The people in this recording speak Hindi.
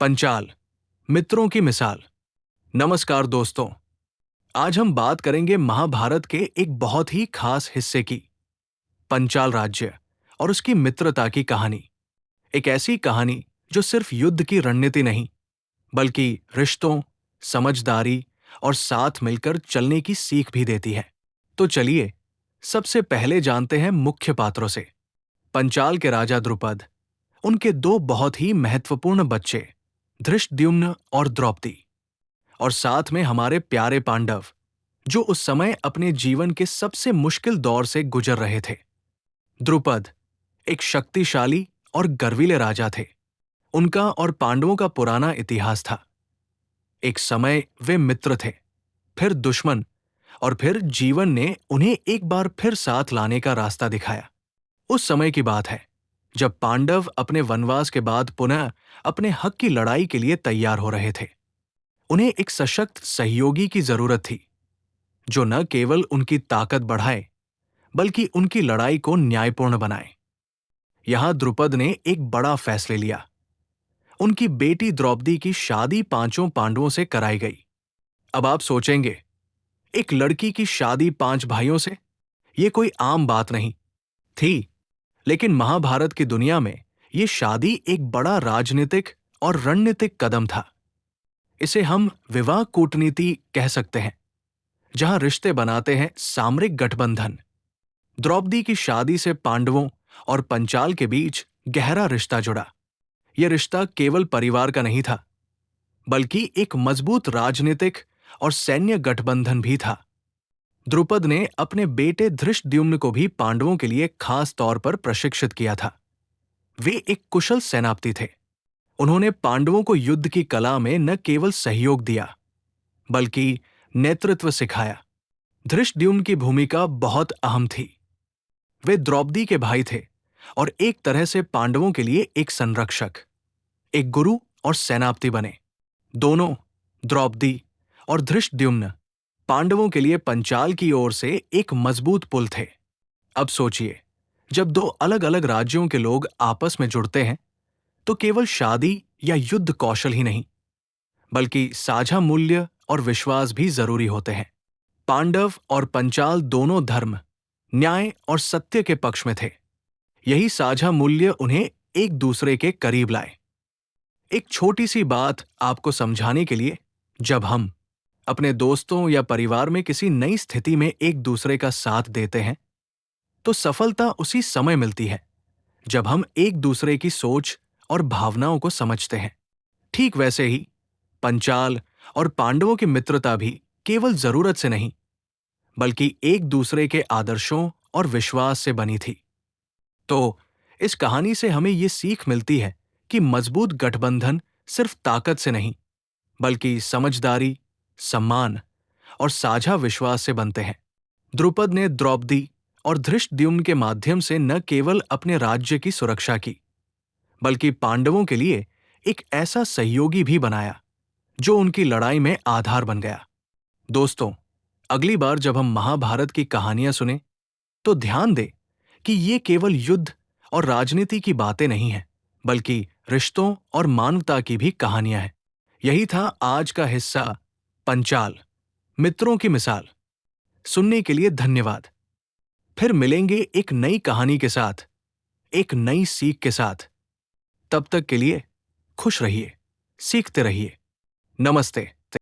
पंचाल, मित्रों की मिसाल। नमस्कार दोस्तों, आज हम बात करेंगे महाभारत के एक बहुत ही खास हिस्से की, पंचाल राज्य और उसकी मित्रता की कहानी। एक ऐसी कहानी जो सिर्फ युद्ध की रणनीति नहीं, बल्कि रिश्तों, समझदारी और साथ मिलकर चलने की सीख भी देती है। तो चलिए, सबसे पहले जानते हैं मुख्य पात्रों से। पंचाल के राजा द्रुपद, उनके दो बहुत ही महत्वपूर्ण बच्चे, धृष्टद्युम्न और द्रौपदी, और साथ में हमारे प्यारे पांडव, जो उस समय अपने जीवन के सबसे मुश्किल दौर से गुजर रहे थे। द्रुपद एक शक्तिशाली और गर्वीले राजा थे। उनका और पांडवों का पुराना इतिहास था। एक समय वे मित्र थे, फिर दुश्मन, और फिर जीवन ने उन्हें एक बार फिर साथ लाने का रास्ता दिखाया। उस समय की बात है जब पांडव अपने वनवास के बाद पुनः अपने हक की लड़ाई के लिए तैयार हो रहे थे। उन्हें एक सशक्त सहयोगी की जरूरत थी, जो न केवल उनकी ताकत बढ़ाए, बल्कि उनकी लड़ाई को न्यायपूर्ण बनाए। यहां द्रुपद ने एक बड़ा फैसला लिया। उनकी बेटी द्रौपदी की शादी पांचों पांडवों से कराई गई। अब आप सोचेंगे, एक लड़की की शादी पांच भाइयों से, यह कोई आम बात नहीं थी। लेकिन महाभारत की दुनिया में यह शादी एक बड़ा राजनीतिक और रणनीतिक कदम था। इसे हम विवाह कूटनीति कह सकते हैं, जहां रिश्ते बनाते हैं सामरिक गठबंधन। द्रौपदी की शादी से पांडवों और पंचाल के बीच गहरा रिश्ता जुड़ा। यह रिश्ता केवल परिवार का नहीं था, बल्कि एक मजबूत राजनीतिक और सैन्य गठबंधन भी था। द्रुपद ने अपने बेटे धृष्टद्युम्न को भी पांडवों के लिए खास तौर पर प्रशिक्षित किया था। वे एक कुशल सेनापति थे। उन्होंने पांडवों को युद्ध की कला में न केवल सहयोग दिया, बल्कि नेतृत्व सिखाया। धृष्टद्युम्न की भूमिका बहुत अहम थी। वे द्रौपदी के भाई थे और एक तरह से पांडवों के लिए एक संरक्षक, एक गुरु और सेनापति बने। दोनों, द्रौपदी और धृष्टद्युम्न, पांडवों के लिए पंचाल की ओर से एक मजबूत पुल थे। अब सोचिए, जब दो अलग अलग राज्यों के लोग आपस में जुड़ते हैं, तो केवल शादी या युद्ध कौशल ही नहीं, बल्कि साझा मूल्य और विश्वास भी जरूरी होते हैं। पांडव और पंचाल दोनों धर्म, न्याय और सत्य के पक्ष में थे। यही साझा मूल्य उन्हें एक दूसरे के करीब लाए। एक छोटी सी बात आपको समझाने के लिए, जब हम अपने दोस्तों या परिवार में किसी नई स्थिति में एक दूसरे का साथ देते हैं, तो सफलता उसी समय मिलती है जब हम एक दूसरे की सोच और भावनाओं को समझते हैं। ठीक वैसे ही पंचाल और पांडवों की मित्रता भी केवल जरूरत से नहीं, बल्कि एक दूसरे के आदर्शों और विश्वास से बनी थी। तो इस कहानी से हमें ये सीख मिलती है कि मजबूत गठबंधन सिर्फ ताकत से नहीं, बल्कि समझदारी, सम्मान और साझा विश्वास से बनते हैं। द्रुपद ने द्रौपदी और धृष्टद्युम्न के माध्यम से न केवल अपने राज्य की सुरक्षा की, बल्कि पांडवों के लिए एक ऐसा सहयोगी भी बनाया जो उनकी लड़ाई में आधार बन गया। दोस्तों, अगली बार जब हम महाभारत की कहानियां सुने, तो ध्यान दें कि ये केवल युद्ध और राजनीति की बातें नहीं हैं, बल्कि रिश्तों और मानवता की भी कहानियां हैं। यही था आज का हिस्सा, पंचाल, मित्रों की मिसाल। सुनने के लिए धन्यवाद। फिर मिलेंगे एक नई कहानी के साथ, एक नई सीख के साथ। तब तक के लिए खुश रहिए, सीखते रहिए। नमस्ते।